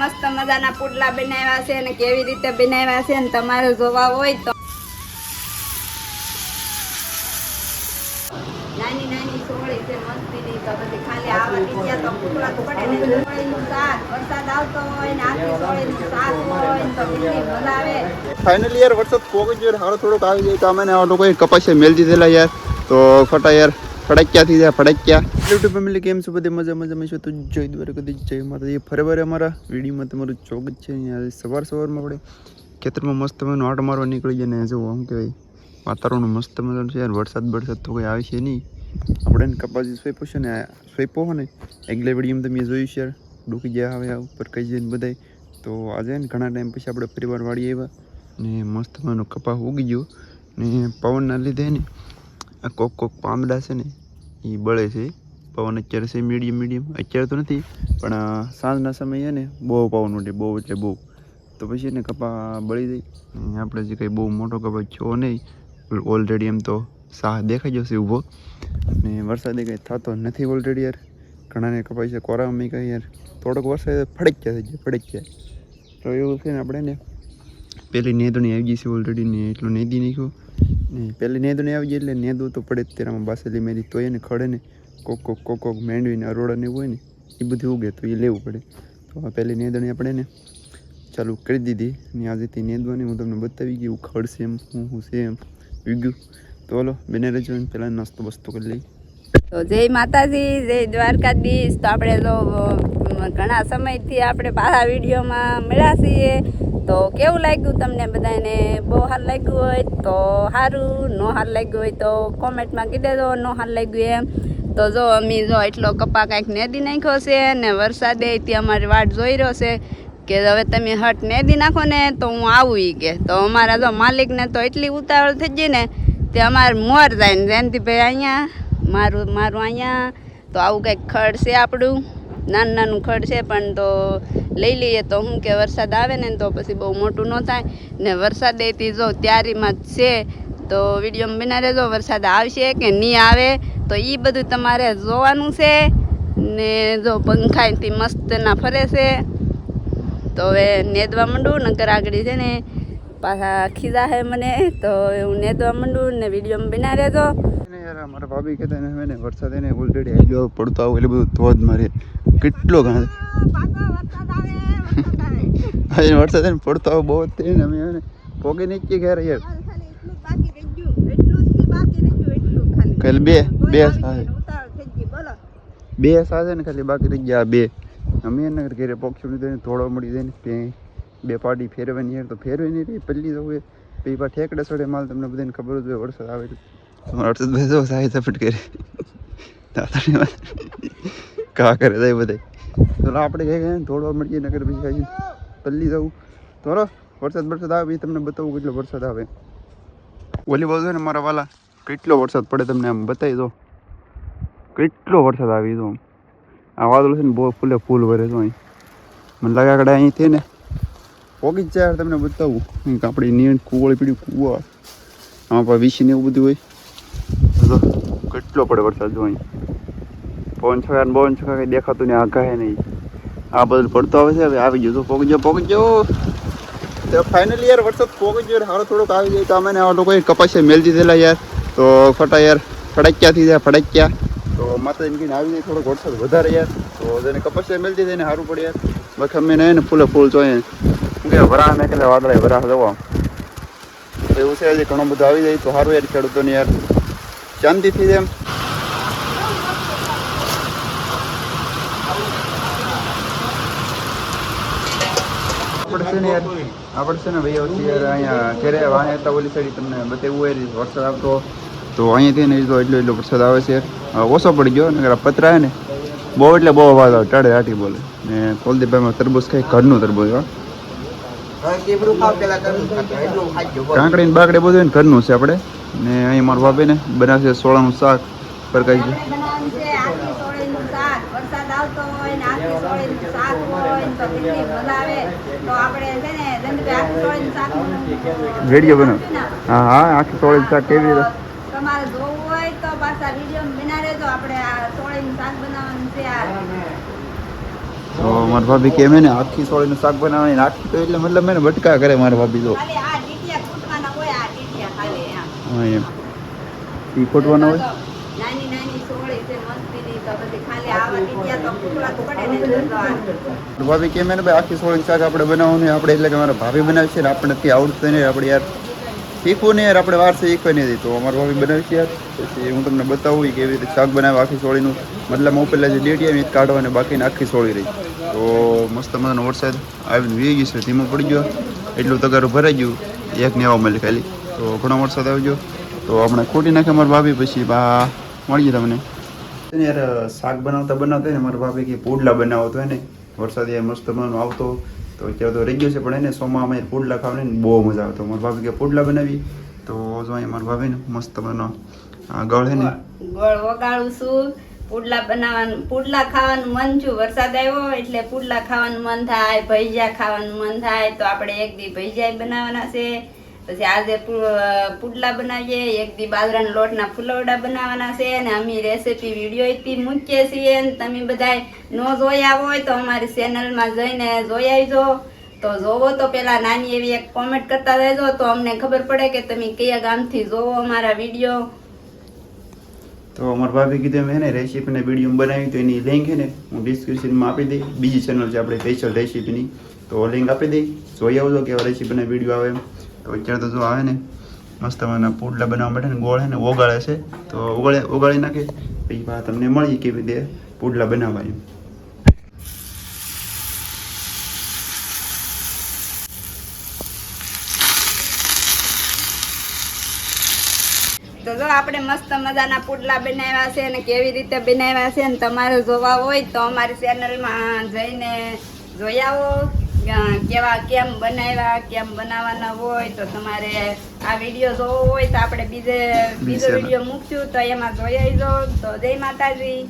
મસ્ત મજાના પુડલા બનાવ્યા છે અને કેવી રીતે બનાવ્યા છે ને તમારે જોવા હોય તો નાની નાની સોળી છે મસ્તીની. તો પછી ખાલી આવા દીધા તો પુડલા તો પડે ને. સોળીનું શાક વરસાદ આવતો હોય ને આખી સોળીનું શાક હોય તો કેટલી મજા આવે. ફાઇનલી યાર વરસાદ પોગી ગયો, હારો થોડોક આવી જાય તો અમે આ લોકોએ કપાસિયા મેલ દીધેલા યાર. તો ફટા યાર ફડક્યા થઈ જાય ફડક્યા. યુટ્યુબ ફેમિલી કેમ છો? બધે મજા મજામાં છો? તો જય દ્વારકાધીશ, જય માતાજી. ફરીવાર અમારા વિડીયોમાં તમારું ચોગત છે. અહીંયા સવારમાં આપણે ખેતરમાં મસ્ત મજાનો આંટો મારવા નીકળી જાય ને જુઓ આમ કહેવાય વાતાવરણ મસ્ત મજાનું છે યાર. વરસાદ તો કોઈ આવે છે નહીં. આપણે એને કપાસી સ્વેપો છે ને સ્વેપો હોય ને એકલે વિડીયોમાં તમે જોયું છે યાર. ડૂકી ગયા હવે આ ઉપર કઈ જઈને બધાય. તો આજે ને ઘણા ટાઈમ પછી આપણે પરિવાર વાળી આવ્યા ને મસ્ત મજાનો કપાસ ઉગી ગયો ને પવનના લીધે ને આ કોક પાંદડા છે ને એ બળે છે. પવન અત્યારે છે મીડિયમ અત્યારે તો નથી પણ સાંજના સમયે ને બહુ પવન ઉઠે, બહુ એટલે બહુ. તો પછી એને કપા બળી જાય. આપણે જે કંઈ બહુ મોટો કપાસ છો નહીં, ઓલરેડી એમ તો સાહ દેખાઈ જશે ઊભો ને વરસાદે કંઈ થતો નથી ઓલરેડી યાર. ઘણાને કપાય છે કોરામાં કંઈ યાર થોડોક વરસાદ ફડક્યા થઈ જાય ફડક્યા. તો એવું છે ને આપણે ને પેલી નેદણી આવી ગઈ છે ઓલરેડી ને એટલું નેદી નાખ્યું ને પેલી નેદણી આવી ગઈ એટલે નેદવું તો પડે જ. તેરામાં બાસેલી મેરી તો એને ખડે ને કોક મેંડવીને અરોડાને એવું હોય ને એ બધું ઉગે તો એ લેવું પડે. તો આ પહેલી નેદણી આપણે ને ચાલુ કરી દીધી ને આજેથી નેદવાની હું તમને બતાવી ગયું ખડશે એમ હું છે એમ ઉગ્યું. તો હલો બેને રહેજો પહેલાં નાસ્તો બસ્તો કરી લઈ. તો જય માતાજી, જય દ્વારકાધીશ. તો આપણે તો ઘણા સમયથી આપણે પાછા વિડીયોમાં મળ્યા છીએ. તો કેવું લાગ્યું તમને બધાને? બહુ સારું લાગ્યું હોય તો સારું, ન સારું લાગ્યું હોય તો કોમેન્ટમાં કહી દેજો ન સારું લાગ્યું એમ. તો જો અમે જો એટલો કપા કાંઈક નેદી નાખ્યો છે ને વરસાદે ત્યાં અમારી વાટ જોઈ રહ્યો છે કે હવે તમે હટ નેદી નાખો ને તો હું આવું ઈ કે. તો અમારા જો માલિકને તો એટલી ઉતાવળ થઈ ગઈ ને તે અમારે મોર જાય ને જયંતિભાઈ અહીંયા મારું અહીંયા. તો આવું કંઈક ખડ છે આપણું, નાનું ખડ છે પણ તો લઈ લઈએ તો શું કે વરસાદ આવે ને તો પછી બહુ મોટું ન થાય ને. વરસાદેથી જો તૈયારીમાં જ છે તો વિડીયોમાં બના રહેજો. વરસાદ આવશે કે નહીં આવે તો એ બધું તમારે જોવાનું છે ને. જો પંખાથી મસ્ત ના ફરે છે તો હવે નેદવા માંડું નકર આગળ છે ને પાછા ખીજા હે મને. તો હું નેદવા માંડું ને વિડીયોમાં બના રહેજો. મારા ભાભી કહેતા ને હવે ને વરસાદ એને ઓલરેડી આવી ગયો પડતો આવું એટલે બધું ધોધ મારે કેટલો ઘણા વરસાદ એને પડતો આવો બહુ જ ને અમે ને પોગે નહીં કે ઘેર યાર ખાલી બે સાથે ને ખાલી બાકી રહી ગયા બે. અમે એના ઘરે પોક્ષી થોડો મળી જાય ને બે પાર્ટી ફેરવાની યાર તો ફેરવી નહીં રહી પલ્લી જવું એ પા ઠેકડે સડે માલ. તમને બધાને ખબર જ હોય વરસાદ આવે વરસાદ બેસો સાહેબ સફટ કરે કા કરે જાય બધા. તો આપણે કઈ થોડો મળીએ નગર પછી ખાઈ પલ્લી જવું. તો વરસાદ આવે એ તમને બતાવું કેટલો વરસાદ આવે. ઓલી બાજુ ને મારા વાલા કેટલો વરસાદ પડે તમને આમ બતાવી દો કેટલો વરસાદ આવી દો. આ વાદળો છે ને બહુ ફૂલ ભરે તો અહીં મને લાગે આગળ અહીંથી ને પોગી જ જાય. તમને બતાવું આપણી નીણ કુવળી પીડી કુવા આમાં પણ વીસીને એવું બધું હોય. કેટલો પડે વરસાદ જો અહીં પવન છકા કંઈ દેખાતું નહીં, આગાહે નહીં. આ બધું પડતો આવે છે. હવે આવી ગયો તો પોગી ગયો. તો ફાઇનલી યાર વરસાદ પોગી ગયો હારો થોડોક આવી જાય તો અમે આ લોકોએ કપાસિયા મેલ દીધેલા યાર. તો ફટા યાર ફડક્યા થઈ જાય ફડક્યા. તો માતા એમ કહીને આવી જાય થોડોક વરસાદ વધારે યાર તો તેને કપાસિયા મેલ દીધે ને સારું પડે યાર. બાકી અમે ને ફૂલ જોઈએ શું કે વરાહ ને કે વાદળે વરાહ જવા એવું છે. હજી ઘણું બધું આવી જાય તો સારું યાર ખેડૂતોને યાર શાંતિથી એમ. આપણે છે ને ભાઈ યાર અહીંયા ઘરે વાણી હતા ઓલી સાઈડ તમને બતાવ્યું હોય વરસાદ આવતો તો અહીંયાથી ને એટલો વરસાદ આવે છે. ઓછો પડી ગયો ને પતરા ને બહુ એટલે બહુ અવાજ આવે ટાઢે હાટી બોલે ને. કોલદીપભાઈમાં તરબૂચ ખાઈ ઘરનું તરબૂચ કાંકડી ને બાકડે બધું ઘરનું છે આપણે ને. અહીં મારા ભાભી ને બનાવશે સોળાનું શાક પરકાઈ ગયું. વિડીયો બનાવ હા આખી સોળીનું શાક કેવી રીતે તમારે જોવું હોય તો પાછા વિડીયો બના રહેજો. આપણે આ સોળીનું શાક બનાવવાનું છે. તો મારા ભાભી કે મેં ને આખી સોળીનું શાક બનાવવાની આખી તો એટલે મતલબ મેં બટકા કરે મારા ભાભી તો ખાલી આ ડીટિયા ફૂટવાના હોય, આ ડીટિયા ખાલી આમ. હા એમ ઈ ફૂટવાના હોય. નાની નાની સોળી છે મસ્તીની, તો પછી ખાલી આવા ડીટિયા તો ફૂટવા તો પડે ને તો આ. તો ભાભી કે મેં ને ભાઈ આખી સોળીનું શાક આપણે બનાવવાનું આપણે એટલે કે મારા ભાભી બનાવે છે ને આપણે નથી આવડતું ને આપણે યાર શીખવું ને યાર આપણે વાર છે શીખવા નથી. તો અમારા ભાભી બનાવી છે યાર, પછી હું તમને બતાવું કે કેવી રીતે શાક બનાવે આખી સોળીનું. મતલબ હું પહેલાં જે ડેટી આવી કાઢવાને બાકીને આખી સોળી રહી. તો મસ્ત મજાનો વરસાદ આવીને વી ગયું છે, ધીમો પડી ગયો, એટલું તગારું ભરાઈ ગયું, એક ને આવવા મળે ખાલી. તો ઘણો વરસાદ આવી ગયો તો આપણે ખોટી નાખે મારા ભાભી, પછી બા મળીએ તમને યાર. શાક બનાવતા બનાવતા ને મારા ભાભી કે પુડલા બનાવો તો ને વરસાદ યાર મસ્ત મજાનો આવતો તો અત્યારે તો રહી ગયો છે, પણ એને સોમામાં પુડલા ખાવાની બહુ મજા આવતો. મારા ભાભી કે પુડલા બનાવી તો જો અહીંયા મારા ભાભીને મસ્ત મજાનો ગળ છે ને ગોળ વગાડું છું. પુડલા બનાવવાનું, પુડલા ખાવાનું મન છું. વરસાદ આવ્યો એટલે પુડલા ખાવાનું મન થાય, ભજીયા ખાવાનું મન થાય. તો આપણે એક દી ભજીયા બનાવવાના છે, પછી આજે પુડલા બનાવીએ, એક દી બાજરાના લોટના ફુલવડા બનાવવાના છે. અને અમે રેસીપી વિડીયો એટલી મૂકીએ છીએ, અને તમે બધા ન જોયા હોય તો અમારી ચેનલમાં જઈને જોઈ આવજો. તો જોવો તો પેલા નાની એવી એક કોમેન્ટ કરતા રહેજો, તો અમને ખબર પડે કે તમે કયા ગામથી જોવો અમારા વિડીયો. તો અમારા ભાભી કીધું મેં ને રેસીપીને વિડીયો બનાવી તો એની લિંક છે ને હું ડિસ્ક્રિપ્શનમાં આપી દઈ. બીજી ચેનલ છે આપણે સ્પેશિયલ રેસીપીની, તો લિંક આપી દઈ, જોઈ આવજો કેવા રેસીપીના વિડીયો આવે એમ. તો અત્યારે તો જો આવે ને મસ્ત મને પુડલા બનાવવા માટે ને ગોળ છે ને ઓગાળે છે, તો ઓગાળી નાખે પછી તમને મળી કેવી રીતે પુડલા બનાવવા એમ. તો જો આપણે મસ્ત મજાના પુડલા બનાવ્યા છે, અને કેવી રીતે બનાવ્યા છે ને તમારે જોવા હોય તો અમારી ચેનલમાં જઈને જોઈ આવો. કેવા કેમ બનાવ્યા, કેમ બનાવવાના હોય. તો તમારે આ વિડીયો જોવો હોય તો આપણે બીજો વિડીયો મૂકશું, તો એમાં જોઈ આવજો. તો જય માતાજી.